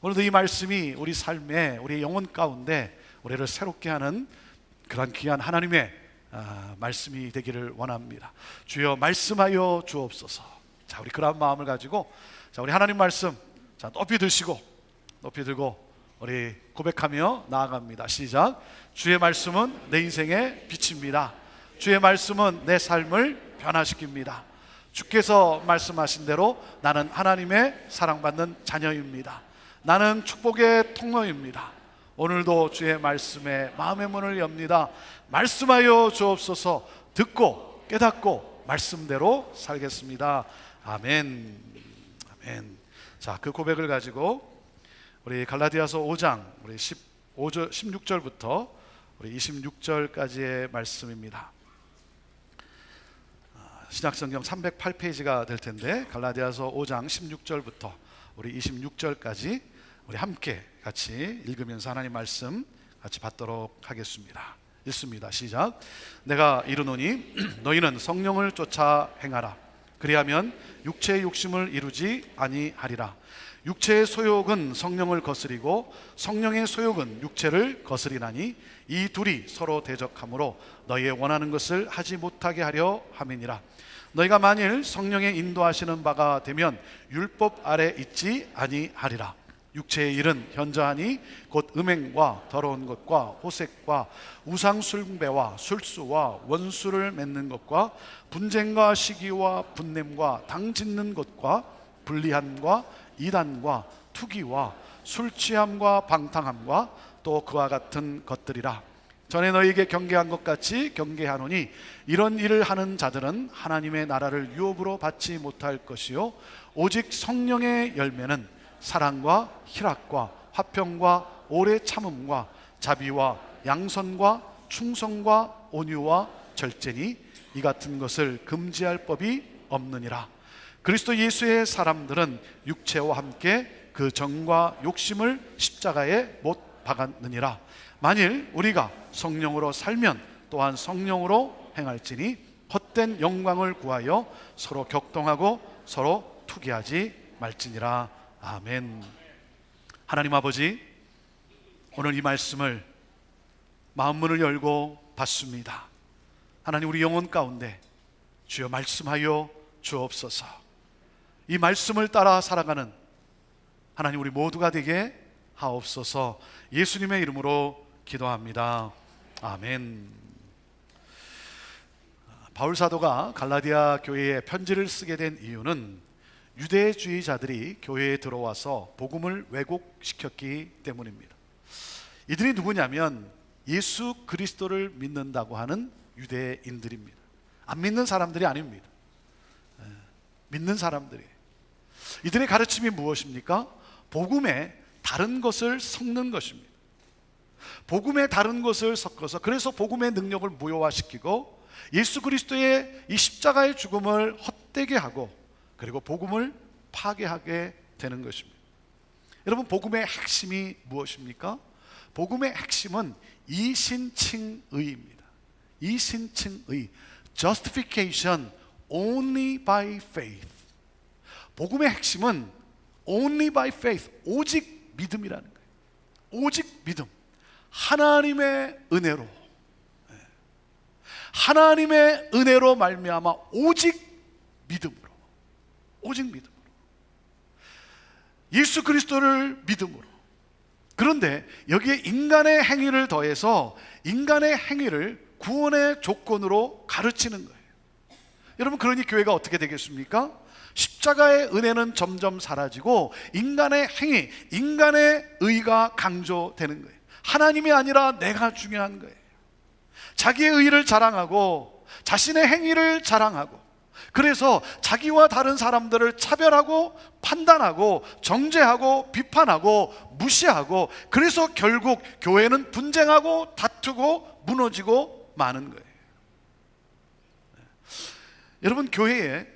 오늘도 이 말씀이 우리 삶에, 우리 영혼 가운데 우리를 새롭게 하는 그런 귀한 하나님의 말씀이 되기를 원합니다. 주여 말씀하여 주옵소서. 자, 우리 그런 마음을 가지고 자, 우리 하나님 말씀 높이 들고 우리 고백하며 나아갑니다. 시작. 주의 말씀은 내 인생의 빛입니다. 주의 말씀은 내 삶을 변화시킵니다. 주께서 말씀하신 대로 나는 하나님의 사랑받는 자녀입니다. 나는 축복의 통로입니다. 오늘도 주의 말씀에 마음의 문을 엽니다. 말씀하여 주옵소서. 듣고 깨닫고 말씀대로 살겠습니다. 아멘. 아멘. 자, 그 고백을 가지고 우리 갈라디아서 5장 우리 16절부터 우리 26절까지의 말씀입니다. 신약성경 308페이지가 될 텐데 갈라디아서 5장 16절부터 우리 26절까지 우리 함께 같이 읽으면서 하나님 말씀 같이 받도록 하겠습니다. 읽습니다. 시작. 내가 이르노니 너희는 성령을 쫓아 행하라. 그리하면 육체의 욕심을 이루지 아니하리라. 육체의 소욕은 성령을 거스리고 성령의 소욕은 육체를 거스리나니 이 둘이 서로 대적하므로 너희의 원하는 것을 하지 못하게 하려 함이니라. 너희가 만일 성령의 인도하시는 바가 되면 율법 아래 있지 아니하리라. 육체의 일은 현저하니 곧 음행과 더러운 것과 호색과 우상숭배와 술수와 원수를 맺는 것과 분쟁과 시기와 분냄과 당짓는 것과 불리함과 이단과 투기와 술취함과 방탕함과 또 그와 같은 것들이라. 전에 너희에게 경계한 것 같이 경계하노니 이런 일을 하는 자들은 하나님의 나라를 유업으로 받지 못할 것이요 오직 성령의 열매는 사랑과 희락과 화평과 오래 참음과 자비와 양선과 충성과 온유와 절제니 이 같은 것을 금지할 법이 없느니라. 그리스도 예수의 사람들은 육체와 함께 그 정과 욕심을 십자가에 못 박았느니라. 만일 우리가 성령으로 살면 또한 성령으로 행할지니 헛된 영광을 구하여 서로 격동하고 서로 투기하지 말지니라. 아멘. 하나님 아버지, 오늘 이 말씀을 마음문을 열고 받습니다. 하나님, 우리 영혼 가운데 주여 말씀하여 주옵소서. 이 말씀을 따라 살아가는 하나님 우리 모두가 되게 하옵소서. 예수님의 이름으로 기도합니다. 아멘. 바울 사도가 갈라디아 교회에 편지를 쓰게 된 이유는 유대주의자들이 교회에 들어와서 복음을 왜곡시켰기 때문입니다. 이들이 누구냐면 예수 그리스도를 믿는다고 하는 유대인들입니다. 안 믿는 사람들이 아닙니다. 믿는 사람들이. 이들의 가르침이 무엇입니까? 복음에 다른 것을 섞는 것입니다. 복음에 다른 것을 섞어서 그래서 복음의 능력을 무효화시키고 예수 그리스도의 이 십자가의 죽음을 헛되게 하고 그리고 복음을 파괴하게 되는 것입니다. 여러분, 복음의 핵심이 무엇입니까? 복음의 핵심은 이신칭의입니다. 이신칭의, justification only by faith. 복음의 핵심은 only by faith, 오직 믿음이라는 거예요. 오직 믿음. 하나님의 은혜로, 하나님의 은혜로 말미암아 오직 믿음으로, 오직 믿음으로, 예수 그리스도를 믿음으로. 그런데 여기에 인간의 행위를 더해서 인간의 행위를 구원의 조건으로 가르치는 거예요. 여러분, 그러니 교회가 어떻게 되겠습니까? 십자가의 은혜는 점점 사라지고 인간의 행위, 인간의 의가 강조되는 거예요. 하나님이 아니라 내가 중요한 거예요. 자기의 의를 자랑하고 자신의 행위를 자랑하고 그래서 자기와 다른 사람들을 차별하고 판단하고 정죄하고 비판하고 무시하고 그래서 결국 교회는 분쟁하고 다투고 무너지고 마는 거예요. 여러분, 교회에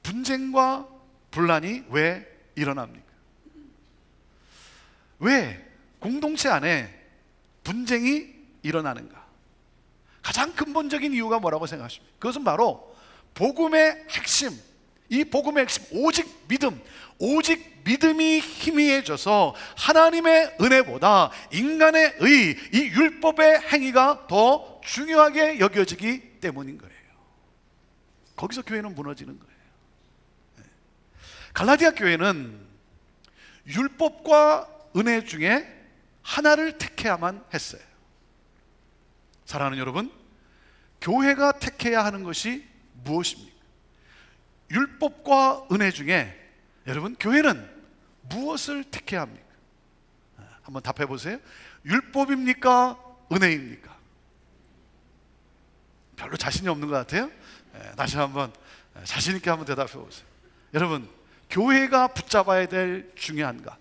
분쟁과 분란이 왜 일어납니까? 왜 공동체 안에 분쟁이 일어나는가? 가장 근본적인 이유가 뭐라고 생각하십니까? 그것은 바로 복음의 핵심, 이 복음의 핵심, 오직 믿음, 오직 믿음이 희미해져서 하나님의 은혜보다 인간의 의, 이 율법의 행위가 더 중요하게 여겨지기 때문인 거예요. 거기서 교회는 무너지는 거예요. 갈라디아 교회는 율법과 은혜 중에 하나를 택해야만 했어요. 사랑하는 여러분, 교회가 택해야 하는 것이 무엇입니까? 율법과 은혜 중에 여러분, 교회는 무엇을 택해야 합니까? 한번 답해 보세요. 율법입니까? 은혜입니까? 별로 자신이 없는 것 같아요. 다시 한번 자신 있게 한번 대답해 보세요. 여러분, 교회가 붙잡아야 될 중요한 것,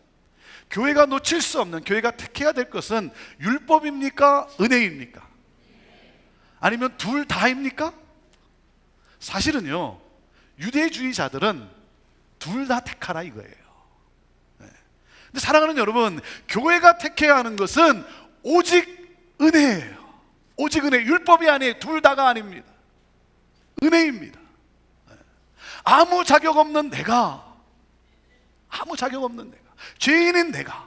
교회가 놓칠 수 없는, 교회가 택해야 될 것은 율법입니까? 은혜입니까? 아니면 둘 다입니까? 사실은요, 유대주의자들은 둘 다 택하라 이거예요. 근데 사랑하는 여러분, 교회가 택해야 하는 것은 오직 은혜예요. 오직 은혜, 율법이 아니에요. 둘 다가 아닙니다. 은혜입니다. 아무 자격 없는 내가, 죄인인 내가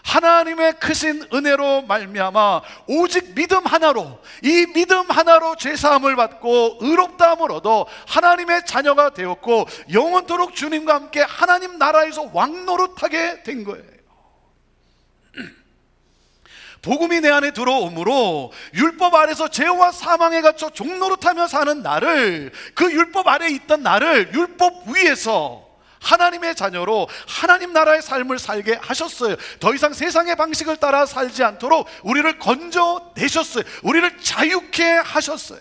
하나님의 크신 은혜로 말미암아 오직 믿음 하나로, 이 믿음 하나로 죄사함을 받고 의롭다함을 얻어 하나님의 자녀가 되었고 영원토록 주님과 함께 하나님 나라에서 왕노릇하게 된 거예요. 복음이 내 안에 들어오므로 율법 아래서 죄와 사망에 갇혀 종노릇하며 사는 나를, 그 율법 아래에 있던 나를 율법 위에서 하나님의 자녀로 하나님 나라의 삶을 살게 하셨어요. 더 이상 세상의 방식을 따라 살지 않도록 우리를 건져내셨어요. 우리를 자유케 하셨어요.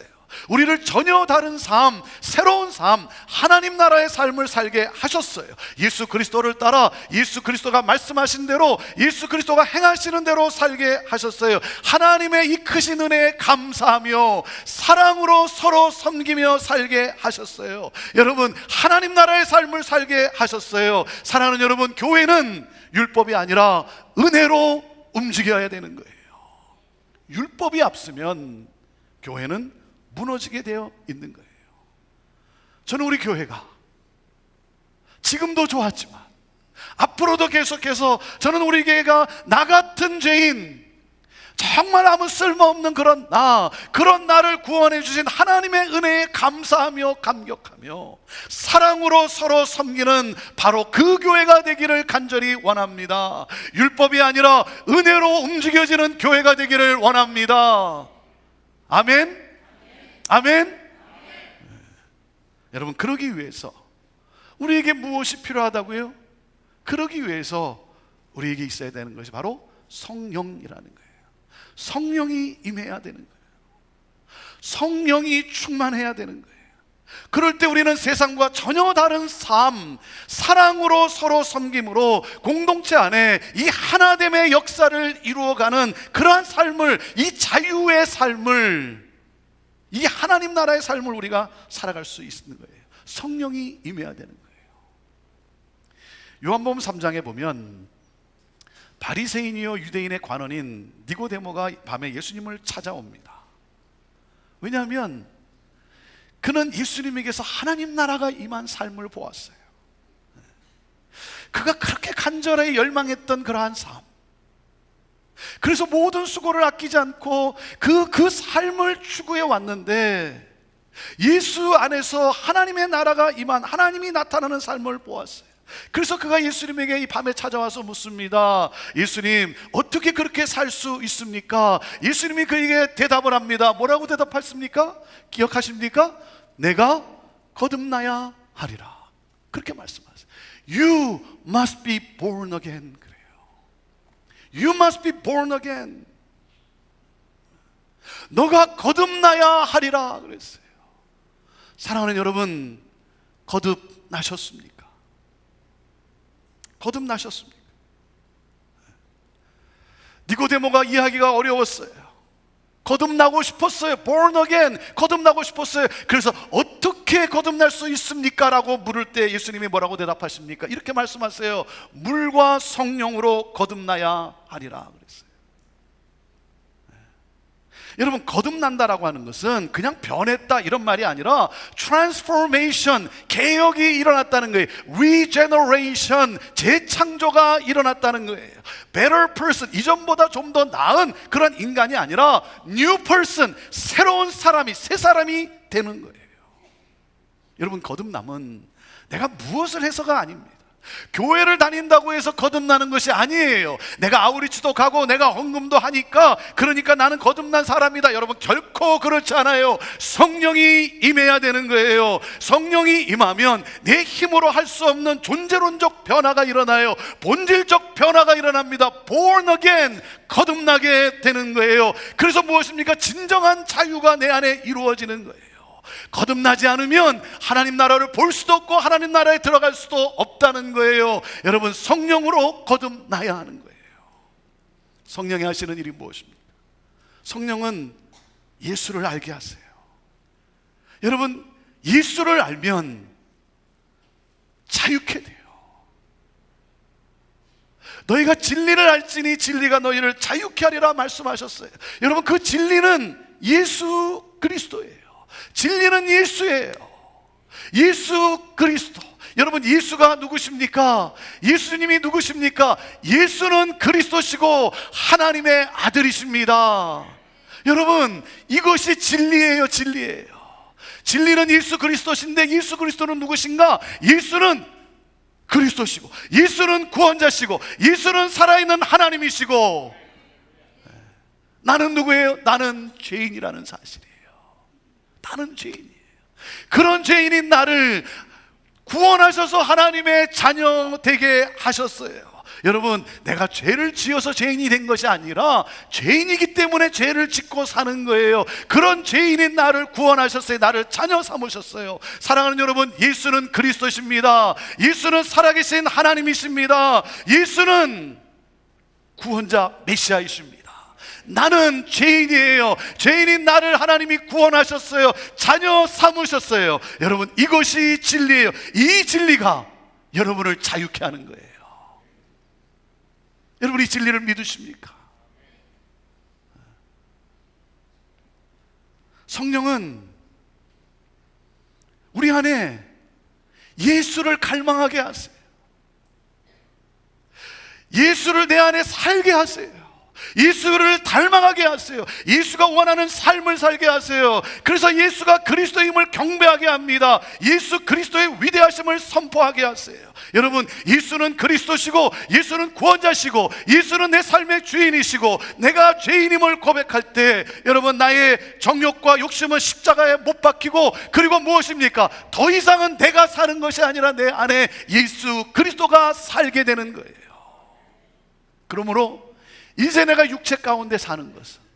우리를 전혀 다른 삶, 새로운 삶, 하나님 나라의 삶을 살게 하셨어요. 예수 그리스도를 따라 예수 그리스도가 말씀하신 대로, 예수 그리스도가 행하시는 대로 살게 하셨어요. 하나님의 이 크신 은혜에 감사하며 사랑으로 서로 섬기며 살게 하셨어요. 여러분, 하나님 나라의 삶을 살게 하셨어요. 사랑하는 여러분, 교회는 율법이 아니라 은혜로 움직여야 되는 거예요. 율법이 앞서면 교회는 무너지게 되어 있는 거예요. 저는 우리 교회가 지금도 좋았지만 앞으로도 계속해서 저는 우리 교회가 나 같은 죄인, 정말 아무 쓸모없는 그런 나를 구원해 주신 하나님의 은혜에 감사하며 감격하며 사랑으로 서로 섬기는 바로 그 교회가 되기를 간절히 원합니다. 율법이 아니라 은혜로 움직여지는 교회가 되기를 원합니다. 아멘. 아멘. 여러분, 그러기 위해서 우리에게 무엇이 필요하다고요? 그러기 위해서 우리에게 있어야 되는 것이 바로 성령이라는 거예요. 성령이 임해야 되는 거예요. 성령이 충만해야 되는 거예요. 그럴 때 우리는 세상과 전혀 다른 삶, 사랑으로 서로 섬김으로 공동체 안에 이 하나됨의 역사를 이루어가는 그러한 삶을, 이 자유의 삶을, 이 하나님 나라의 삶을 우리가 살아갈 수 있는 거예요. 성령이 임해야 되는 거예요. 요한복음 3장에 보면 바리새인이요 유대인의 관원인 니고데모가 밤에 예수님을 찾아옵니다. 왜냐하면 그는 예수님에게서 하나님 나라가 임한 삶을 보았어요. 그가 그렇게 간절하게 열망했던 그러한 삶, 그래서 모든 수고를 아끼지 않고 그 삶을 추구해 왔는데 예수 안에서 하나님의 나라가 임한, 하나님이 나타나는 삶을 보았어요. 그래서 그가 예수님에게 이 밤에 찾아와서 묻습니다. 예수님, 어떻게 그렇게 살 수 있습니까? 예수님이 그에게 대답을 합니다. 뭐라고 대답했습니까? 기억하십니까? 내가 거듭나야 하리라, 그렇게 말씀하세요. You must be born again. You must be born again. 너가 거듭나야 하리라 그랬어요. 사랑하는 여러분, 거듭나셨습니까? 거듭나셨습니까? 니고데모가 이해하기가 어려웠어요. 거듭나고 싶었어요. born again, 거듭나고 싶었어요. 그래서 어떻게 거듭날 수 있습니까? 라고 물을 때 예수님이 뭐라고 대답하십니까? 이렇게 말씀하세요. 물과 성령으로 거듭나야 하리라 그랬어요. 여러분, 거듭난다라고 하는 것은 그냥 변했다 이런 말이 아니라 transformation, 개혁이 일어났다는 거예요. regeneration, 재창조가 일어났다는 거예요. better person, 이전보다 좀 더 나은 그런 인간이 아니라 new person, 새로운 사람이, 새 사람이 되는 거예요. 여러분, 거듭남은 내가 무엇을 해서가 아닙니다. 교회를 다닌다고 해서 거듭나는 것이 아니에요. 내가 아우리치도 가고 내가 헌금도 하니까 그러니까 나는 거듭난 사람이다. 여러분, 결코 그렇지 않아요. 성령이 임해야 되는 거예요. 성령이 임하면 내 힘으로 할 수 없는 존재론적 변화가 일어나요. 본질적 변화가 일어납니다. Born again, 거듭나게 되는 거예요. 그래서 무엇입니까? 진정한 자유가 내 안에 이루어지는 거예요. 거듭나지 않으면 하나님 나라를 볼 수도 없고 하나님 나라에 들어갈 수도 없다는 거예요. 여러분, 성령으로 거듭나야 하는 거예요. 성령이 하시는 일이 무엇입니까? 성령은 예수를 알게 하세요. 여러분, 예수를 알면 자유케 돼요. 너희가 진리를 알지니 진리가 너희를 자유케 하리라 말씀하셨어요. 여러분, 그 진리는 예수 그리스도예요. 진리는 예수예요. 예수 그리스도. 여러분, 예수가 누구십니까? 예수님이 누구십니까? 예수는 그리스도시고 하나님의 아들이십니다. 여러분, 이것이 진리예요. 진리예요. 진리는 예수 그리스도신데 예수 그리스도는 누구신가? 예수는 그리스도시고, 예수는 구원자시고, 예수는 살아있는 하나님이시고, 나는 누구예요? 나는 죄인이라는 사실이에요. 나는 죄인이에요. 그런 죄인인 나를 구원하셔서 하나님의 자녀 되게 하셨어요. 여러분, 내가 죄를 지어서 죄인이 된 것이 아니라 죄인이기 때문에 죄를 짓고 사는 거예요. 그런 죄인인 나를 구원하셨어요. 나를 자녀 삼으셨어요. 사랑하는 여러분, 예수는 그리스도십니다. 예수는 살아계신 하나님이십니다. 예수는 구원자 메시아이십니다. 나는 죄인이에요. 죄인인 나를 하나님이 구원하셨어요. 자녀 삼으셨어요. 여러분, 이것이 진리예요. 이 진리가 여러분을 자유케 하는 거예요. 여러분, 이 진리를 믿으십니까? 성령은 우리 안에 예수를 갈망하게 하세요. 예수를 내 안에 살게 하세요. 예수를 닮아가게 하세요. 예수가 원하는 삶을 살게 하세요. 그래서 예수가 그리스도임을 경배하게 합니다. 예수 그리스도의 위대하심을 선포하게 하세요. 여러분, 예수는 그리스도시고, 예수는 구원자시고, 예수는 내 삶의 주인이시고, 내가 죄인임을 고백할 때 여러분, 나의 정욕과 욕심은 십자가에 못 박히고, 그리고 무엇입니까? 더 이상은 내가 사는 것이 아니라 내 안에 예수 그리스도가 살게 되는 거예요. 그러므로 이제 내가 육체 가운데 사는 것은,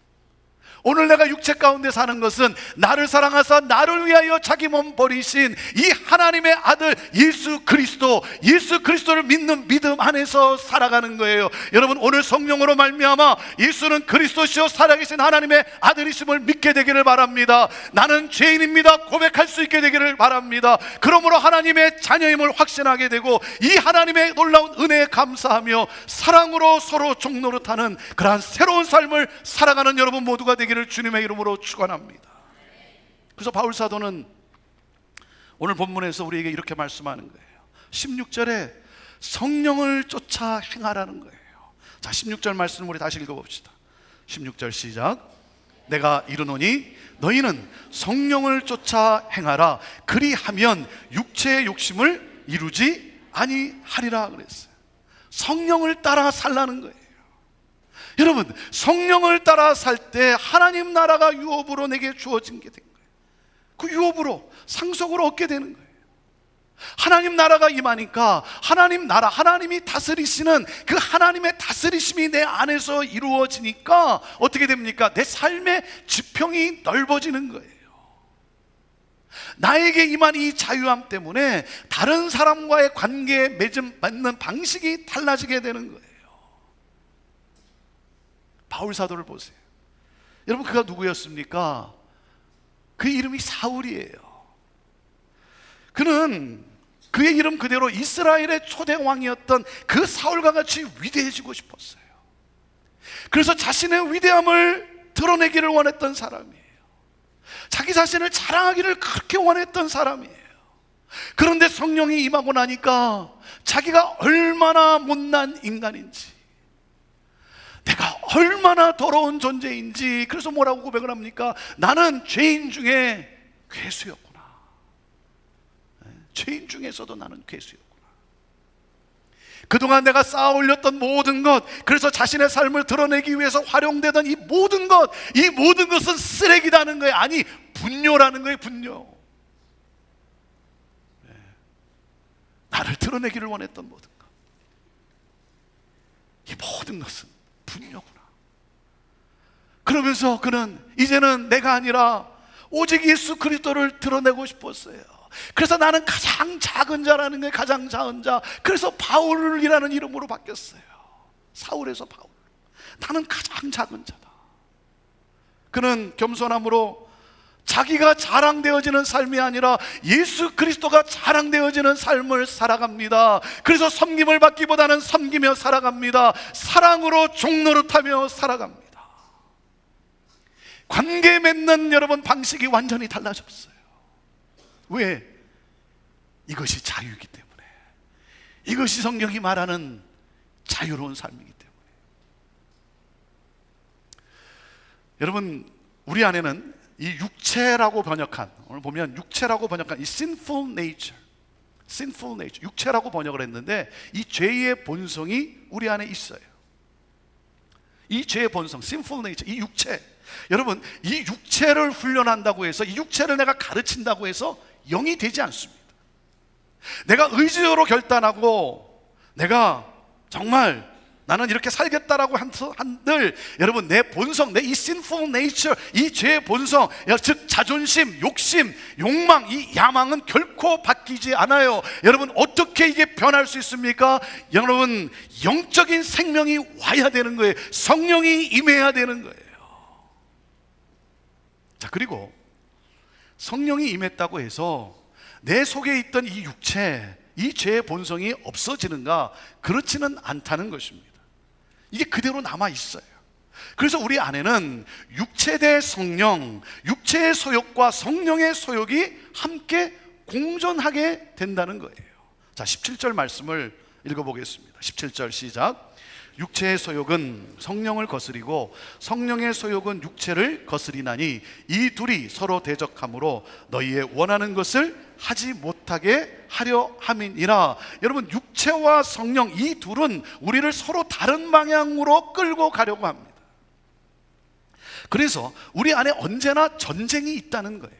오늘 내가 육체 가운데 사는 것은 나를 사랑하사 나를 위하여 자기 몸 버리신 이 하나님의 아들 예수 그리스도를 믿는 믿음 안에서 살아가는 거예요. 여러분, 오늘 성령으로 말미암아 예수는 그리스도시요 살아계신 하나님의 아들이심을 믿게 되기를 바랍니다. 나는 죄인입니다 고백할 수 있게 되기를 바랍니다. 그러므로 하나님의 자녀임을 확신하게 되고, 이 하나님의 놀라운 은혜에 감사하며 사랑으로 서로 종노릇하는 그러한 새로운 삶을 살아가는 여러분 모두가 되기를 주님의 이름으로 축원합니다. 그래서 바울 사도는 오늘 본문에서 우리에게 이렇게 말씀하는 거예요. 16절에 성령을 쫓아 행하라는 거예요. 자, 16절 말씀 우리 다시 읽어봅시다. 16절 시작. 내가 이르노니 너희는 성령을 쫓아 행하라. 그리하면 육체의 욕심을 이루지 아니하리라 그랬어요. 성령을 따라 살라는 거예요. 여러분, 성령을 따라 살 때 하나님 나라가 유업으로 내게 주어진 게 된 거예요. 그 유업으로, 상속으로 얻게 되는 거예요. 하나님 나라가 임하니까 하나님 나라, 하나님이 다스리시는 그 하나님의 다스리심이 내 안에서 이루어지니까 어떻게 됩니까? 내 삶의 지평이 넓어지는 거예요. 나에게 임한 이 자유함 때문에 다른 사람과의 관계에 맺는 방식이 달라지게 되는 거예요. 바울 사도를 보세요. 여러분, 그가 누구였습니까? 그 이름이 사울이에요. 그는 그의 이름 그대로 이스라엘의 초대 왕이었던 그 사울과 같이 위대해지고 싶었어요. 그래서 자신의 위대함을 드러내기를 원했던 사람이에요. 자기 자신을 자랑하기를 그렇게 원했던 사람이에요. 그런데 성령이 임하고 나니까 자기가 얼마나 못난 인간인지, 내가 얼마나 더러운 존재인지, 그래서 뭐라고 고백을 합니까? 나는 죄인 중에 괴수였구나. 죄인 중에서도 나는 괴수였구나. 그동안 내가 쌓아 올렸던 모든 것, 그래서 자신의 삶을 드러내기 위해서 활용되던 이 모든 것은 쓰레기라는 거예요. 아니, 분뇨라는 거예요. 분뇨. 나를 드러내기를 원했던 모든 것, 이 모든 것은 분뇨구나. 그러면서 그는 이제는 내가 아니라 오직 예수 그리스도를 드러내고 싶었어요. 그래서 나는 가장 작은 자라는 거예요. 가장 작은 자. 그래서 바울이라는 이름으로 바뀌었어요. 사울에서 바울. 나는 가장 작은 자다. 그는 겸손함으로 자기가 자랑되어지는 삶이 아니라 예수 그리스도가 자랑되어지는 삶을 살아갑니다. 그래서 섬김을 받기보다는 섬기며 살아갑니다. 사랑으로 종노릇하며 살아갑니다. 관계 맺는 여러분 방식이 완전히 달라졌어요. 왜? 이것이 자유이기 때문에. 이것이 성경이 말하는 자유로운 삶이기 때문에. 여러분, 우리 안에는 이 육체라고 번역한, 오늘 보면 육체라고 번역한 이 sinful nature, 육체라고 번역을 했는데 이 죄의 본성이 우리 안에 있어요. 이 죄의 본성, sinful nature, 이 육체. 여러분, 이 육체를 훈련한다고 해서, 이 육체를 내가 가르친다고 해서 영이 되지 않습니다. 내가 의지로 결단하고 내가 정말 나는 이렇게 살겠다라고 한들 여러분, 내 본성, 내 이 sinful nature, 이 죄의 본성, 즉 자존심, 욕심, 욕망, 이 야망은 결코 바뀌지 않아요. 여러분, 어떻게 이게 변할 수 있습니까? 여러분, 영적인 생명이 와야 되는 거예요. 성령이 임해야 되는 거예요. 자, 그리고 성령이 임했다고 해서 내 속에 있던 이 육체, 이 죄의 본성이 없어지는가? 그렇지는 않다는 것입니다. 이게 그대로 남아 있어요. 그래서 우리 안에는 육체 대 성령, 육체의 소욕과 성령의 소욕이 함께 공존하게 된다는 거예요. 자, 17절 말씀을 읽어보겠습니다. 17절 시작. 육체의 소욕은 성령을 거스리고 성령의 소욕은 육체를 거스리나니 이 둘이 서로 대적함으로 너희의 원하는 것을 하지 못하게 하려 함이니라. 여러분, 육체와 성령, 이 둘은 우리를 서로 다른 방향으로 끌고 가려고 합니다. 그래서 우리 안에 언제나 전쟁이 있다는 거예요.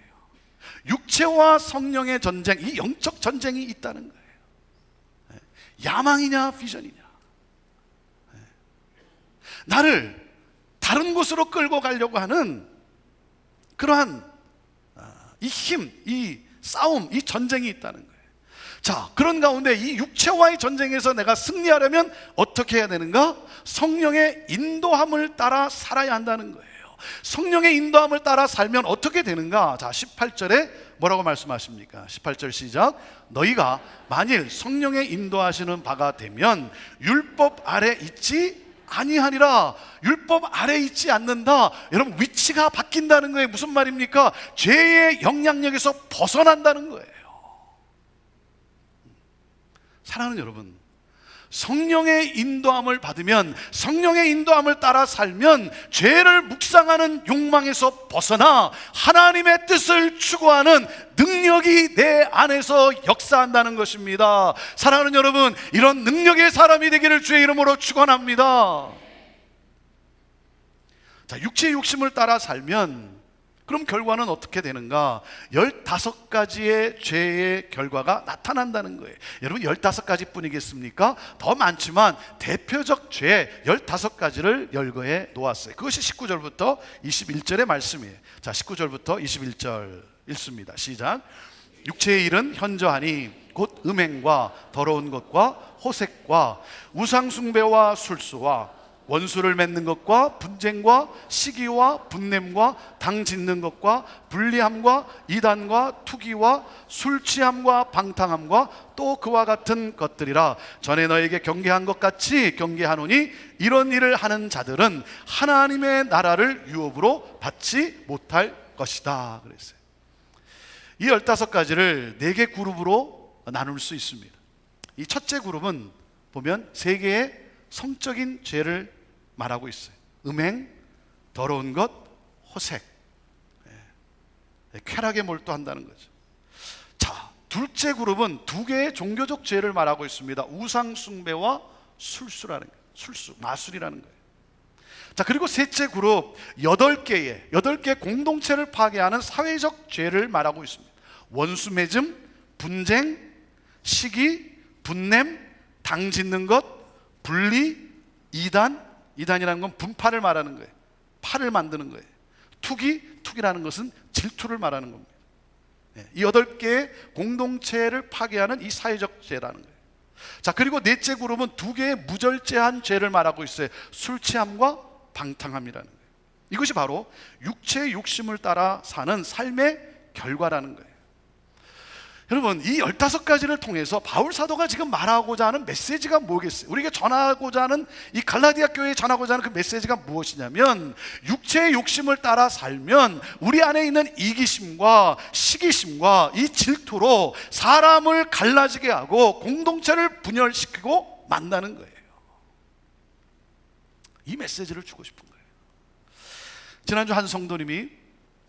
육체와 성령의 전쟁, 이 영적 전쟁이 있다는 거예요. 야망이냐 비전이냐, 나를 다른 곳으로 끌고 가려고 하는 그러한 이 힘, 이 싸움, 이 전쟁이 있다는 거예요. 자, 그런 가운데 이 육체와의 전쟁에서 내가 승리하려면 어떻게 해야 되는가? 성령의 인도함을 따라 살아야 한다는 거예요. 성령의 인도함을 따라 살면 어떻게 되는가? 자, 18절에 뭐라고 말씀하십니까? 18절 시작. 너희가 만일 성령의 인도하시는 바가 되면 율법 아래 있지 아니하니라. 율법 아래 있지 않는다. 여러분, 위치가 바뀐다는 거예요. 무슨 말입니까? 죄의 영향력에서 벗어난다는 거예요. 사랑하는 여러분, 성령의 인도함을 받으면, 성령의 인도함을 따라 살면 죄를 묵상하는 욕망에서 벗어나 하나님의 뜻을 추구하는 능력이 내 안에서 역사한다는 것입니다. 사랑하는 여러분, 이런 능력의 사람이 되기를 주의 이름으로 축원합니다. 자, 육체의 욕심을 따라 살면 그럼 결과는 어떻게 되는가? 15가지의 죄의 결과가 나타난다는 거예요. 여러분, 15가지 뿐이겠습니까? 더 많지만 대표적 죄 15가지를 열거해 놓았어요. 그것이 19절부터 21절의 말씀이에요. 자, 19절부터 21절 읽습니다. 시작. 육체의 일은 현저하니 곧 음행과 더러운 것과 호색과 우상숭배와 술수와 원수를 맺는 것과 분쟁과 시기와 분냄과 당 짓는 것과 불리함과 이단과 투기와 술 취함과 방탕함과 또 그와 같은 것들이라. 전에 너에게 경계한 것 같이 경계하노니 이런 일을 하는 자들은 하나님의 나라를 유업으로 받지 못할 것이다 그랬어요. 이 15가지를 4개 그룹으로 나눌 수 있습니다. 이 첫째 그룹은 보면 3개의 성적인 죄를 말하고 있어요. 음행, 더러운 것, 호색, 쾌락에 몰두한다는 거죠. 자, 둘째 그룹은 2개의 종교적 죄를 말하고 있습니다. 우상 숭배와 술수라는 거예요. 술수, 마술이라는 거예요. 자, 그리고 셋째 그룹 8개 공동체를 파괴하는 사회적 죄를 말하고 있습니다. 원수 맺음, 분쟁, 시기, 분냄, 당 짓는 것, 분리, 이단이라는 건 분파를 말하는 거예요. 파를 만드는 거예요. 투기라는 것은 질투를 말하는 겁니다. 이 8개의 공동체를 파괴하는 이 사회적 죄라는 거예요. 자, 그리고 넷째 그룹은 2개의 무절제한 죄를 말하고 있어요. 술 취함과 방탕함이라는 거예요. 이것이 바로 육체의 욕심을 따라 사는 삶의 결과라는 거예요. 여러분, 이 15가지를 통해서 바울 사도가 지금 말하고자 하는 메시지가 뭐겠어요? 우리에게 전하고자 하는, 이 갈라디아 교회에 전하고자 하는 그 메시지가 무엇이냐면, 육체의 욕심을 따라 살면 우리 안에 있는 이기심과 시기심과 이 질투로 사람을 갈라지게 하고 공동체를 분열시키고 만나는 거예요. 이 메시지를 주고 싶은 거예요. 지난주 한 성도님이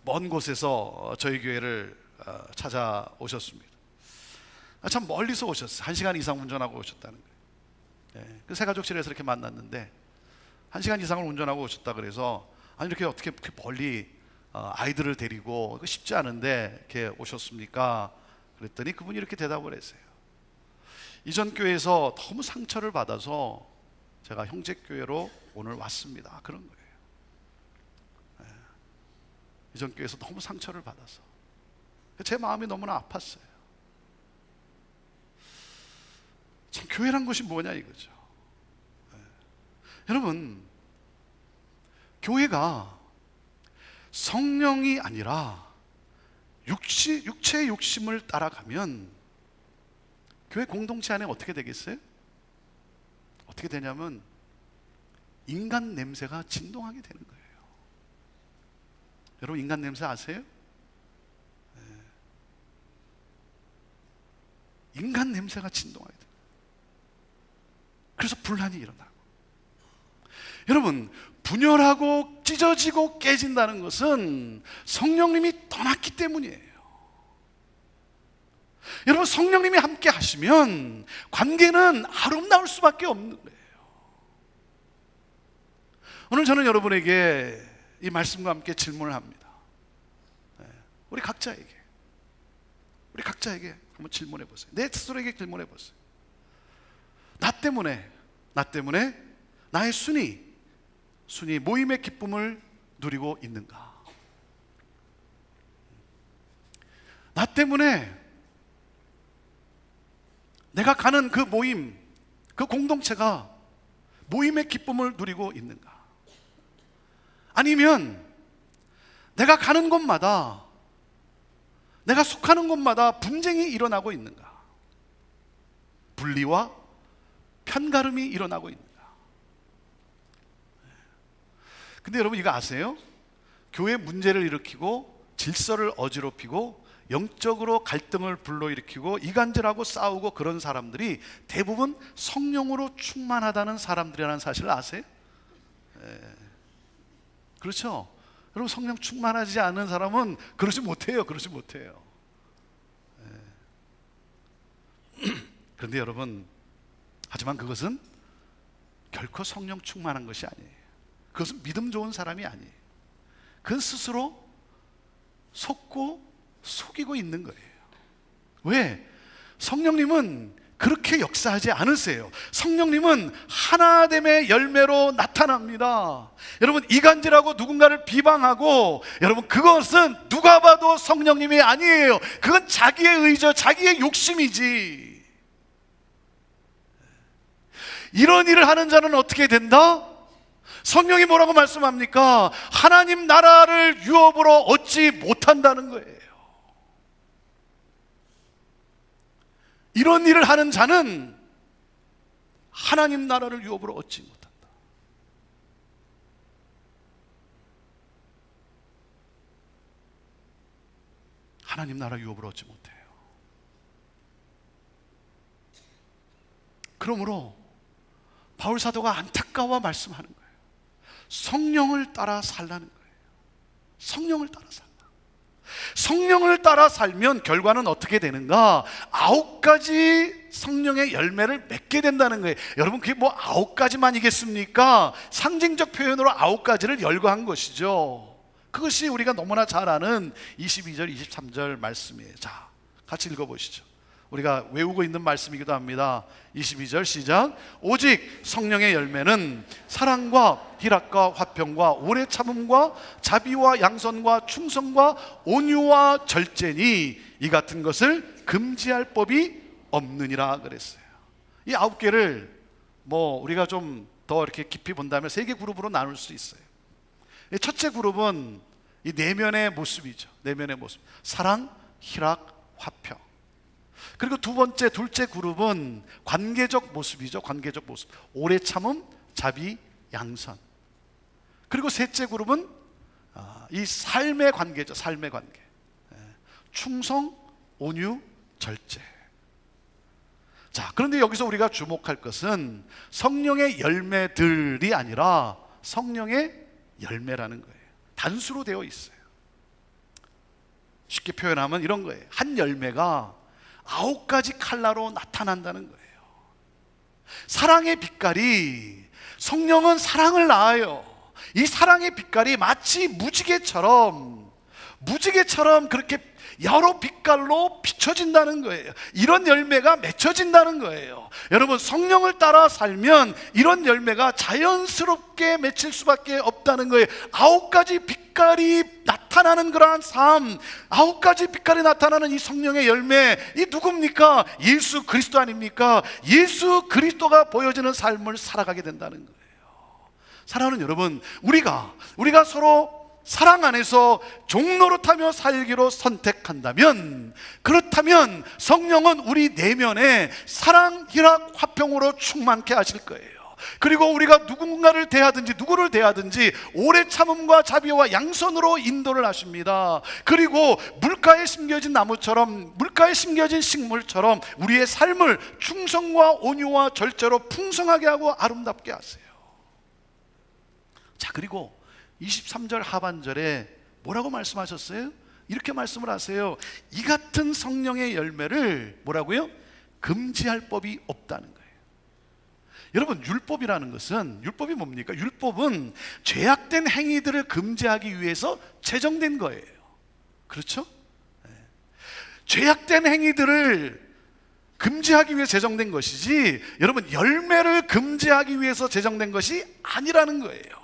먼 곳에서 저희 교회를 찾아오셨습니다. 참 멀리서 오셨어요. 1시간 이상 운전하고 오셨다는 거예요. 그 새가족실에서 이렇게 만났는데 1시간 이상을 운전하고 오셨다 그래서, 아니 이렇게 어떻게 멀리 아이들을 데리고, 이거 쉽지 않은데 이렇게 오셨습니까? 그랬더니 그분이 이렇게 대답을 했어요. 이전 교회에서 너무 상처를 받아서 제가 형제 교회로 오늘 왔습니다. 그런 거예요. 이전 교회에서 너무 상처를 받아서 제 마음이 너무나 아팠어요. 참, 교회란 것이 뭐냐 이거죠. 여러분, 교회가 성령이 아니라 육체의 욕심을 따라가면 교회 공동체 안에 어떻게 되겠어요? 어떻게 되냐면 인간 냄새가 진동하게 되는 거예요. 여러분, 인간 냄새 아세요? 인간 냄새가 진동하게 돼요. 그래서 분란이 일어나고, 여러분, 분열하고 찢어지고 깨진다는 것은 성령님이 떠났기 때문이에요. 여러분, 성령님이 함께 하시면 관계는 아름다울 수밖에 없는 거예요. 오늘 저는 여러분에게 이 말씀과 함께 질문을 합니다. 우리 각자에게 한번 질문해 보세요. 내 스스로에게 질문해 보세요. 나 때문에 나의 순위 모임의 기쁨을 누리고 있는가? 나 때문에 내가 가는 그 모임, 그 공동체가 모임의 기쁨을 누리고 있는가? 아니면 내가 가는 곳마다, 내가 속하는 곳마다 분쟁이 일어나고 있는가? 분리와 편가름이 일어나고 있는가? 근데 여러분, 이거 아세요? 교회 문제를 일으키고 질서를 어지럽히고 영적으로 갈등을 불러일으키고 이간질하고 싸우고 그런 사람들이 대부분 성령으로 충만하다는 사람들이라는 사실을 아세요? 그렇죠? 여러분, 성령 충만하지 않은 사람은 그러지 못해요. 그런데 여러분, 하지만 그것은 결코 성령 충만한 것이 아니에요. 그것은 믿음 좋은 사람이 아니에요. 그건 스스로 속고 속이고 있는 거예요. 왜? 성령님은 그렇게 역사하지 않으세요. 성령님은 하나됨의 열매로 나타납니다. 여러분, 이간질하고 누군가를 비방하고, 여러분, 그것은 누가 봐도 성령님이 아니에요. 그건 자기의 의죠, 자기의 욕심이지. 이런 일을 하는 자는 어떻게 된다? 성령이 뭐라고 말씀합니까? 하나님 나라를 유업으로 얻지 못한다는 거예요. 이런 일을 하는 자는 하나님 나라를 유업으로 얻지 못한다. 하나님 나라 유업으로 얻지 못해요. 그러므로 바울 사도가 안타까워 말씀하는 거예요. 성령을 따라 살라는 거예요. 성령을 따라 살라. 성령을 따라 살면 결과는 어떻게 되는가? 9가지 성령의 열매를 맺게 된다는 거예요. 여러분, 그게 뭐 9가지만이겠습니까? 상징적 표현으로 9가지를 열거한 것이죠. 그것이 우리가 너무나 잘 아는 22절, 23절 말씀이에요. 자, 같이 읽어보시죠. 우리가 외우고 있는 말씀이기도 합니다. 22절 시작. 오직 성령의 열매는 사랑과 희락과 화평과 오래 참음과 자비와 양선과 충성과 온유와 절제니 이 같은 것을 금지할 법이 없느니라 그랬어요. 이 9개를 뭐 우리가 좀 더 이렇게 깊이 본다면 3개 그룹으로 나눌 수 있어요. 첫째 그룹은 이 내면의 모습이죠. 내면의 모습. 사랑, 희락, 화평. 그리고 둘째 그룹은 관계적 모습이죠. 관계적 모습. 오래 참음, 자비, 양선. 그리고 셋째 그룹은 이 삶의 관계죠. 삶의 관계. 충성, 온유, 절제. 자, 그런데 여기서 우리가 주목할 것은 성령의 열매들이 아니라 성령의 열매라는 거예요. 단수로 되어 있어요. 쉽게 표현하면 이런 거예요. 한 열매가 9가지 컬러로 나타난다는 거예요. 사랑의 빛깔이, 성령은 사랑을 낳아요. 이 사랑의 빛깔이 마치 무지개처럼 그렇게 여러 빛깔로 비춰진다는 거예요. 이런 열매가 맺혀진다는 거예요. 여러분, 성령을 따라 살면 이런 열매가 자연스럽게 맺힐 수밖에 없다는 거예요. 9가지 빛깔이 나타나는 그러한 삶, 9가지 빛깔이 나타나는 이 성령의 열매, 이 누굽니까? 예수 그리스도 아닙니까? 예수 그리스도가 보여지는 삶을 살아가게 된다는 거예요. 사랑하는 여러분, 우리가 서로 사랑 안에서 종노릇하며 살기로 선택한다면, 그렇다면 성령은 우리 내면에 사랑, 희락, 화평으로 충만케 하실 거예요. 그리고 우리가 누군가를 대하든지 누구를 대하든지 오래 참음과 자비와 양선으로 인도를 하십니다. 그리고 물가에 심겨진 나무처럼, 물가에 심겨진 식물처럼 우리의 삶을 충성과 온유와 절제로 풍성하게 하고 아름답게 하세요. 자, 그리고 23절 하반절에 뭐라고 말씀하셨어요? 이렇게 말씀을 하세요. 이 같은 성령의 열매를 뭐라고요? 금지할 법이 없다는 거예요. 여러분, 율법이라는 것은, 율법이 뭡니까? 율법은 죄악된 행위들을 금지하기 위해서 제정된 거예요. 그렇죠? 죄악된 행위들을 금지하기 위해 제정된 것이지, 여러분, 열매를 금지하기 위해서 제정된 것이 아니라는 거예요.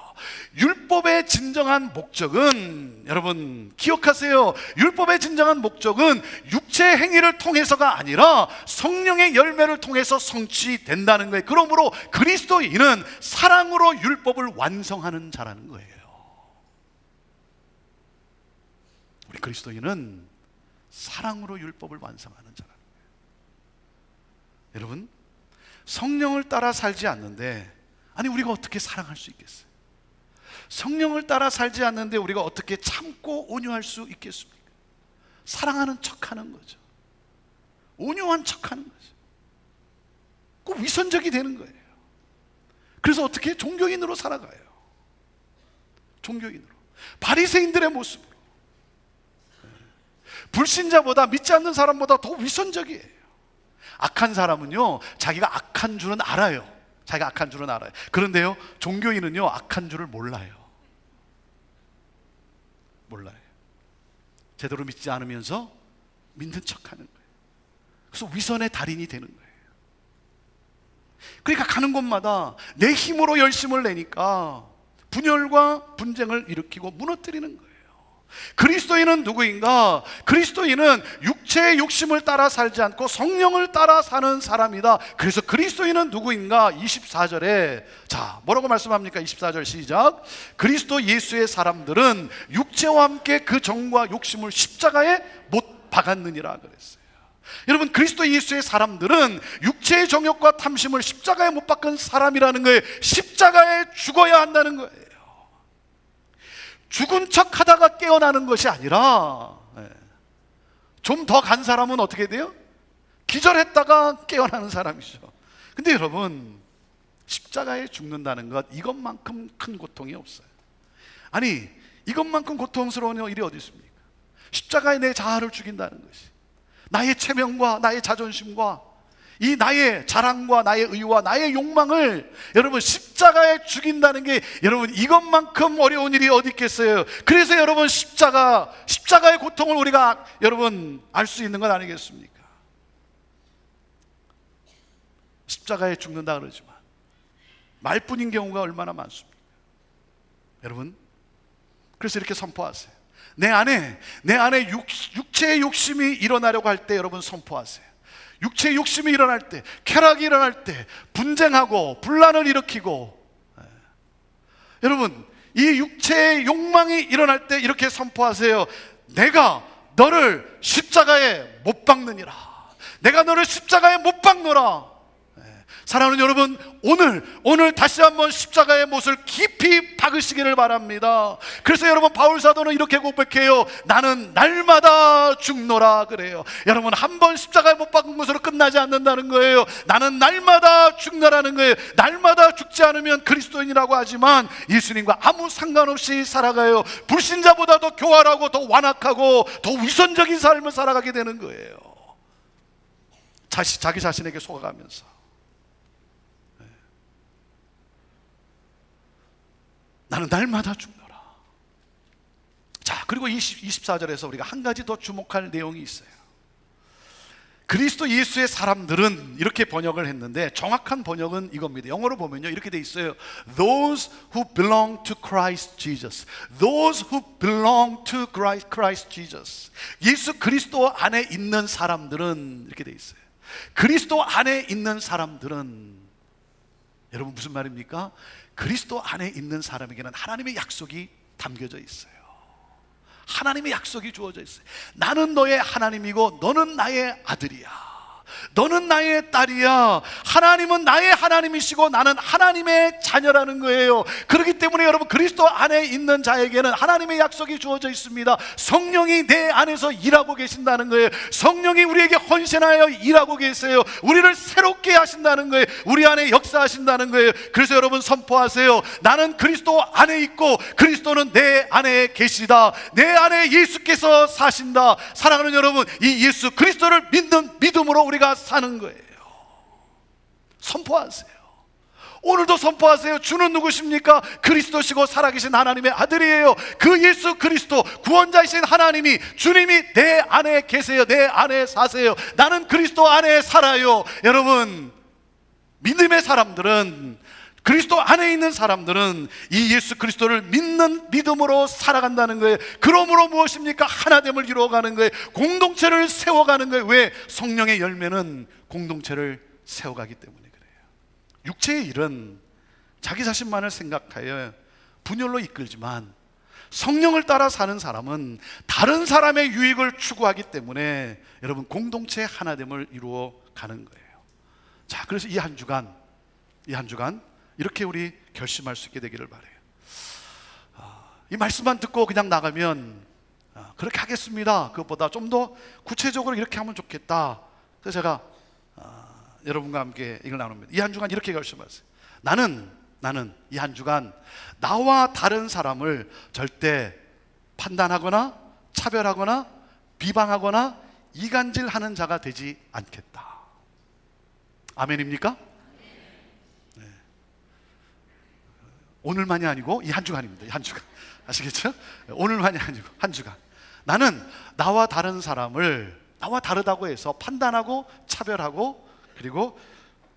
율법의 진정한 목적은, 여러분 기억하세요. 율법의 진정한 목적은 육체 행위를 통해서가 아니라 성령의 열매를 통해서 성취된다는 거예요. 그러므로 그리스도인은 사랑으로 율법을 완성하는 자라는 거예요. 우리 그리스도인은 사랑으로 율법을 완성하는 자라는 거예요. 여러분, 성령을 따라 살지 않는데, 아니 우리가 어떻게 사랑할 수 있겠어요? 성령을 따라 살지 않는데 우리가 어떻게 참고 온유할 수 있겠습니까? 사랑하는 척하는 거죠. 온유한 척하는 거죠. 꼭 위선적이 되는 거예요. 그래서 어떻게? 종교인으로 살아가요. 종교인으로, 바리새인들의 모습으로. 불신자보다, 믿지 않는 사람보다 더 위선적이에요. 악한 사람은요, 자기가 악한 줄은 알아요. 자기가 악한 줄은 알아요. 그런데요, 종교인은요, 악한 줄을 몰라요. 제대로 믿지 않으면서 믿는 척하는 거예요. 그래서 위선의 달인이 되는 거예요. 그러니까 가는 곳마다 내 힘으로 열심을 내니까 분열과 분쟁을 일으키고 무너뜨리는 거예요. 그리스도인은 누구인가? 그리스도인은 육체의 욕심을 따라 살지 않고 성령을 따라 사는 사람이다. 그래서 그리스도인은 누구인가? 24절에 자, 뭐라고 말씀합니까? 24절 시작. 그리스도 예수의 사람들은 육체와 함께 그 정과 욕심을 십자가에 못 박았느니라 그랬어요. 여러분, 그리스도 예수의 사람들은 육체의 정욕과 탐심을 십자가에 못 박은 사람이라는 거예요. 십자가에 죽어야 한다는 거예요. 죽은 척 하다가 깨어나는 것이 아니라, 좀 더 간 사람은 어떻게 돼요? 기절했다가 깨어나는 사람이죠. 근데 여러분, 십자가에 죽는다는 것, 이것만큼 큰 고통이 없어요. 아니, 이것만큼 고통스러운 일이 어디 있습니까? 십자가에 내 자아를 죽인다는 것이, 나의 체면과 나의 자존심과 이 나의 자랑과 나의 의와 나의 욕망을 여러분 십자가에 죽인다는 게 여러분 이것만큼 어려운 일이 어디 있겠어요? 그래서 여러분 십자가의 고통을 우리가 여러분 알 수 있는 건 아니겠습니까? 십자가에 죽는다 그러지만 말뿐인 경우가 얼마나 많습니까? 여러분, 그래서 이렇게 선포하세요. 내 안에 육체의 욕심이 일어나려고 할 때 여러분 선포하세요. 육체의 욕심이 일어날 때, 쾌락이 일어날 때 분쟁하고 분란을 일으키고, 여러분 이 육체의 욕망이 일어날 때 이렇게 선포하세요. 내가 너를 십자가에 못 박느니라. 내가 너를 십자가에 못 박노라. 사랑하는 여러분, 오늘 다시 한번 십자가의 못을 깊이 박으시기를 바랍니다. 그래서 여러분 바울 사도는 이렇게 고백해요. 나는 날마다 죽노라 그래요. 여러분, 한 번 십자가에 못 박은 것으로 끝나지 않는다는 거예요. 나는 날마다 죽노라는 거예요. 날마다 죽지 않으면 그리스도인이라고 하지만 예수님과 아무 상관없이 살아가요. 불신자보다 더 교활하고 더 완악하고 더 위선적인 삶을 살아가게 되는 거예요. 자기 자신에게 속아가면서. 나는 날마다 죽노라. 자, 그리고 24절에서 우리가 한 가지 더 주목할 내용이 있어요. 그리스도 예수의 사람들은 이렇게 번역을 했는데 정확한 번역은 이겁니다. 영어로 보면요 이렇게 돼 있어요. Those who belong to Christ Jesus. Those who belong to Christ Jesus. 예수 그리스도 안에 있는 사람들은 이렇게 돼 있어요. 그리스도 안에 있는 사람들은, 여러분 무슨 말입니까? 그리스도 안에 있는 사람에게는 하나님의 약속이 담겨져 있어요. 하나님의 약속이 주어져 있어요. 나는 너의 하나님이고 너는 나의 아들이야. 너는 나의 딸이야. 하나님은 나의 하나님이시고 나는 하나님의 자녀라는 거예요. 그렇기 때문에 여러분 그리스도 안에 있는 자에게는 하나님의 약속이 주어져 있습니다. 성령이 내 안에서 일하고 계신다는 거예요. 성령이 우리에게 헌신하여 일하고 계세요. 우리를 새롭게 하신다는 거예요. 우리 안에 역사하신다는 거예요. 그래서 여러분 선포하세요. 나는 그리스도 안에 있고 그리스도는 내 안에 계시다. 내 안에 예수께서 사신다. 사랑하는 여러분, 이 예수 그리스도를 믿는 믿음으로 우리가 사는 거예요. 선포하세요. 오늘도 선포하세요. 주는 누구십니까? 그리스도시고 살아계신 하나님의 아들이에요. 그 예수 그리스도 구원자이신 하나님이, 주님이 내 안에 계세요. 내 안에 사세요. 나는 그리스도 안에 살아요. 여러분, 믿음의 사람들은, 그리스도 안에 있는 사람들은 이 예수 그리스도를 믿는 믿음으로 살아간다는 거예요. 그러므로 무엇입니까? 하나됨을 이루어가는 거예요. 공동체를 세워가는 거예요. 왜? 성령의 열매는 공동체를 세워가기 때문에 그래요. 육체의 일은 자기 자신만을 생각하여 분열로 이끌지만 성령을 따라 사는 사람은 다른 사람의 유익을 추구하기 때문에 여러분 공동체 하나됨을 이루어가는 거예요. 자, 그래서 이 한 주간 이렇게 우리 결심할 수 있게 되기를 바라요. 이 말씀만 듣고 그냥 나가면 그렇게 하겠습니다. 그것보다 좀 더 구체적으로 이렇게 하면 좋겠다. 그래서 제가 여러분과 함께 이걸 나눕니다. 이 한 주간 이렇게 결심하세요. 나는 이 한 주간 나와 다른 사람을 절대 판단하거나 차별하거나 비방하거나 이간질하는 자가 되지 않겠다. 아멘입니까? 오늘만이 아니고 이 한 주간입니다. 이 한 주간. 아시겠죠? 오늘만이 아니고 한 주간. 나는 나와 다른 사람을 나와 다르다고 해서 판단하고 차별하고 그리고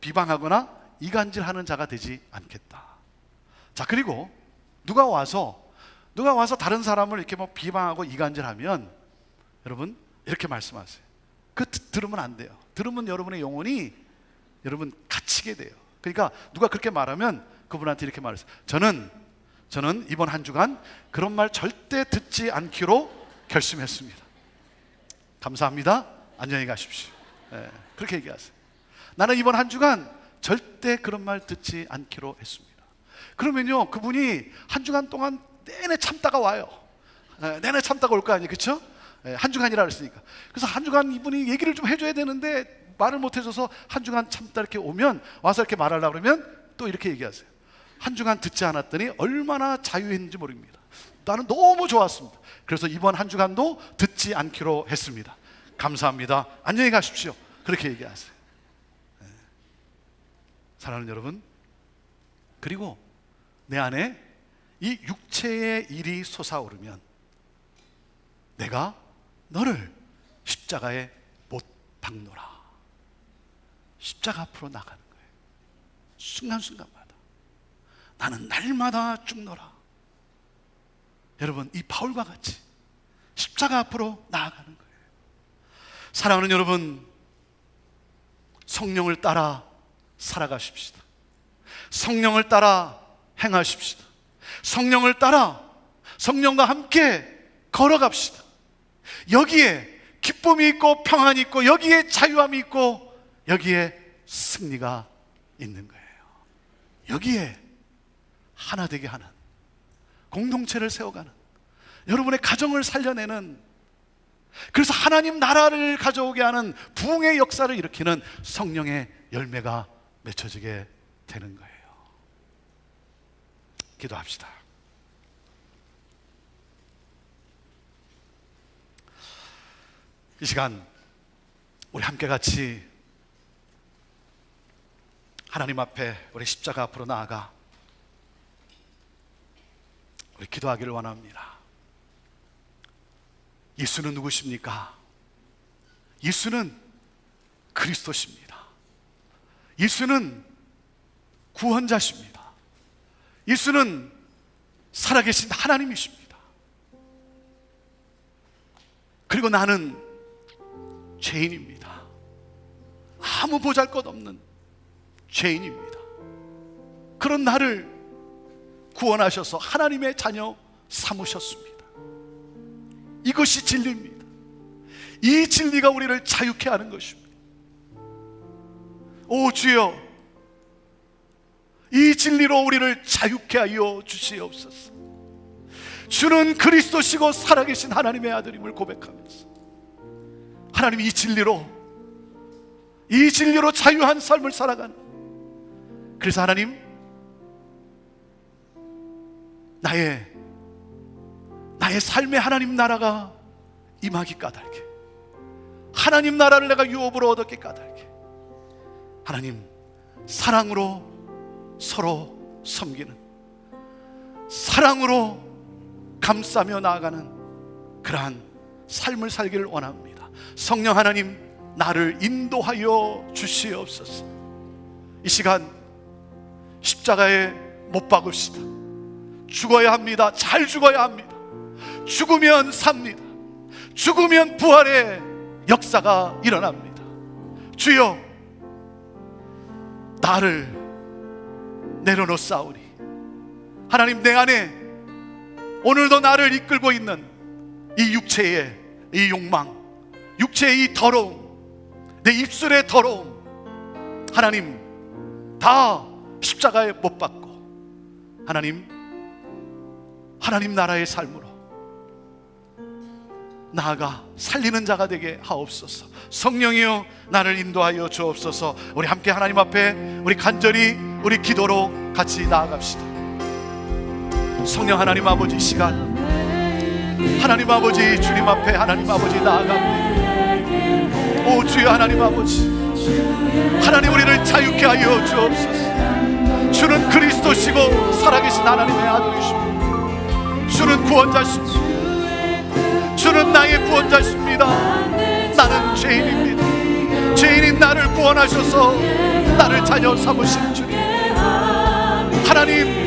비방하거나 이간질하는 자가 되지 않겠다. 자, 그리고 누가 와서 누가 와서 다른 사람을 이렇게 뭐 비방하고 이간질하면 여러분 이렇게 말씀하세요. 들으면 안 돼요. 들으면 여러분의 영혼이 여러분 갇히게 돼요. 그러니까 누가 그렇게 말하면 그분한테 이렇게 말하세요. 저는 이번 한 주간 그런 말 절대 듣지 않기로 결심했습니다. 감사합니다. 안녕히 가십시오. 그렇게 얘기하세요. 나는 이번 한 주간 절대 그런 말 듣지 않기로 했습니다. 그러면요, 그분이 한 주간 동안 내내 참다가 와요. 내내 참다가 올 거 아니에요, 그렇죠? 한 주간이라 그랬으니까. 그래서 한 주간 이분이 얘기를 좀 해줘야 되는데 말을 못 해줘서 한 주간 참다 이렇게 오면, 와서 이렇게 말하려고 그러면 또 이렇게 얘기하세요. 한 주간 듣지 않았더니 얼마나 자유했는지 모릅니다. 나는 너무 좋았습니다. 그래서 이번 한 주간도 듣지 않기로 했습니다. 감사합니다. 안녕히 가십시오. 그렇게 얘기하세요. 사랑하는 여러분, 그리고 내 안에 이 육체의 일이 솟아오르면 내가 너를 십자가에 못 박노라. 십자가 앞으로 나가는 거예요. 순간순간마다 나는 날마다 죽노라. 여러분, 이 바울과 같이 십자가 앞으로 나아가는 거예요. 사랑하는 여러분, 성령을 따라 살아가십시다. 성령을 따라 행하십시다. 성령을 따라 성령과 함께 걸어갑시다. 여기에 기쁨이 있고 평안이 있고 여기에 자유함이 있고 여기에 승리가 있는 거예요. 여기에 하나 되게 하는, 공동체를 세워가는, 여러분의 가정을 살려내는, 그래서 하나님 나라를 가져오게 하는 부흥의 역사를 일으키는 성령의 열매가 맺혀지게 되는 거예요. 기도합시다. 이 시간 우리 함께 같이 하나님 앞에 우리 십자가 앞으로 나아가 우리 기도하기를 원합니다. 예수는 누구십니까? 예수는 그리스도십니다. 예수는 구원자십니다. 예수는 살아계신 하나님이십니다. 그리고 나는 죄인입니다. 아무 보잘것없는 죄인입니다. 그런 나를 구원하셔서 하나님의 자녀 삼으셨습니다. 이것이 진리입니다. 이 진리가 우리를 자유케 하는 것입니다. 오 주여, 이 진리로 우리를 자유케 하여 주시옵소서. 주는 그리스도시고 살아계신 하나님의 아들임을 고백하면서 하나님, 이 진리로 자유한 삶을 살아가는, 그래서 하나님, 나의 삶에 하나님 나라가 임하기 까닭에, 하나님 나라를 내가 유업으로 얻었기 까닭에, 하나님 사랑으로 서로 섬기는, 사랑으로 감싸며 나아가는 그러한 삶을 살기를 원합니다. 성령 하나님, 나를 인도하여 주시옵소서. 이 시간 십자가에 못 박읍시다. 죽어야 합니다. 잘 죽어야 합니다. 죽으면 삽니다. 죽으면 부활의 역사가 일어납니다. 주여, 나를 내려놓사오니 하나님, 내 안에 오늘도 나를 이끌고 있는 이 육체의 이 욕망, 육체의 이 더러움, 내 입술의 더러움, 하나님 다 십자가에 못 박고 하나님 나라의 삶으로 나아가 살리는 자가 되게 하옵소서. 성령이여, 나를 인도하여 주옵소서. 우리 함께 하나님 앞에 우리 간절히 우리 기도로 같이 나아갑시다. 성령 하나님 아버지, 이 시간 하나님 아버지 주님 앞에 하나님 아버지 나아갑니다. 오 주여, 하나님 아버지, 하나님 우리를 자유케 하여 주옵소서. 주는 그리스도시고 살아계신 하나님의 아들이십니다. 주는 구원자십니다. 주는 나의 구원자십니다. 나는 죄인입니다. 죄인인 나를 구원하셔서 나를 자녀 삼으신 주님, 하나님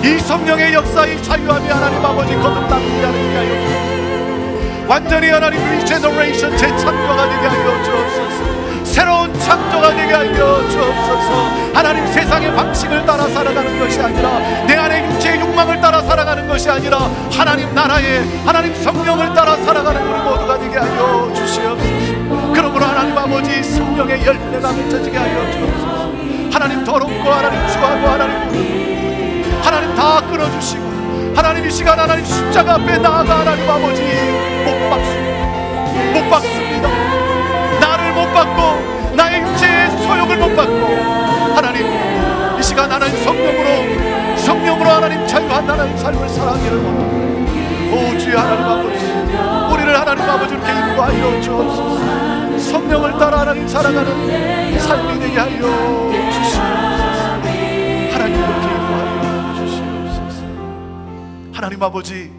이 성령의 역사, 이 자유함이 하나님 아버지 거듭나게 하여 주옵소서. 완전히 하나님 리제너레이션, 재창조가 되게 하여 주옵소서. 새로운 창조가 되게 하여 주옵소서. 하나님, 세상의 방식을 따라 살아가는 것이 아니라, 내 안에 육체의 욕망을 따라 살아가는 것이 아니라, 하나님 나라의 하나님 성령을 따라 살아가는 우리 모두가 되게 하여 주시옵소서. 그러므로 하나님 아버지 성령의 열매가 맺혀지게 하여 주옵소서. 하나님 더럽고 하나님 추하고 하나님 다 끊어주시고, 하나님 이 시간 하나님 십자가 앞에 나아가 하나님 아버지 못 박습니다. 나를 못 받고 나의 육체의 소욕을 못 받고, 하나님 이 시간 하나님 성령으로 하나님 자유한 하나님 삶을 살아가기를 원합니다. 오 주여 하나님 아버지, 우리를 하나님 아버지 이렇게 인도하여 주옵소서. 성령을 따라 하나님 살아가는 삶이 되게 하여 주시옵소서. 하나님 이렇게 인도하여 주시옵소서. 하나님 아버지,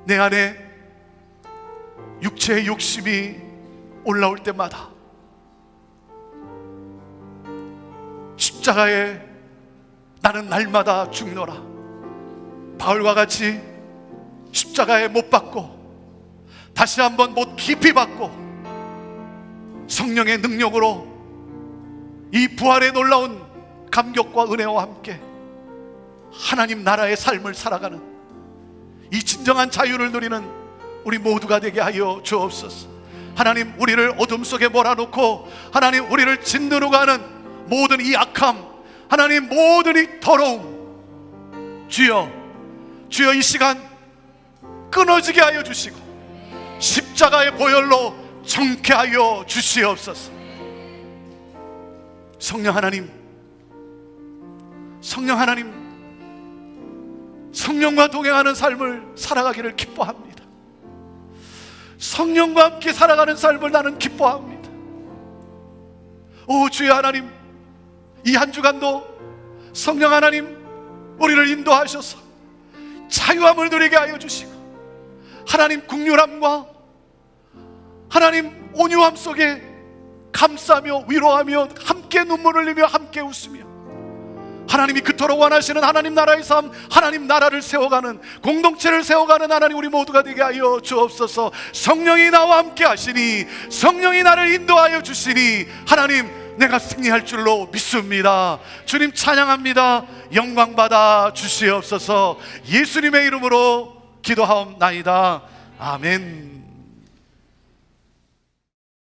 내 안에 육체의 욕심이 올라올 때마다 십자가에 나는 날마다 죽노라, 바울과 같이 십자가에 못 박고 다시 한번 못 깊이 박고 성령의 능력으로 이 부활의 놀라운 감격과 은혜와 함께 하나님 나라의 삶을 살아가는 이 진정한 자유를 누리는 우리 모두가 되게 하여 주옵소서. 하나님, 우리를 어둠 속에 몰아놓고 하나님 우리를 짓누르고 하는 모든 이 악함, 하나님 모든 이 더러움, 주여 이 시간 끊어지게 하여 주시고 십자가의 보혈로 정케하여 주시옵소서. 성령 하나님, 성령과 동행하는 삶을 살아가기를 기뻐합니다. 성령과 함께 살아가는 삶을 나는 기뻐합니다. 오 주여 하나님, 이 한 주간도 성령 하나님 우리를 인도하셔서 자유함을 누리게 하여 주시고, 하나님 긍휼함과 하나님 온유함 속에 감싸며 위로하며 함께 눈물을 흘리며 함께 웃으며, 하나님이 그토록 원하시는 하나님 나라의 삶, 하나님 나라를 세워가는, 공동체를 세워가는 하나님 우리 모두가 되게 하여 주옵소서. 성령이 나와 함께 하시니, 성령이 나를 인도하여 주시니 하나님 내가 승리할 줄로 믿습니다. 주님 찬양합니다. 영광 받아 주시옵소서. 예수님의 이름으로 기도하옵나이다. 아멘.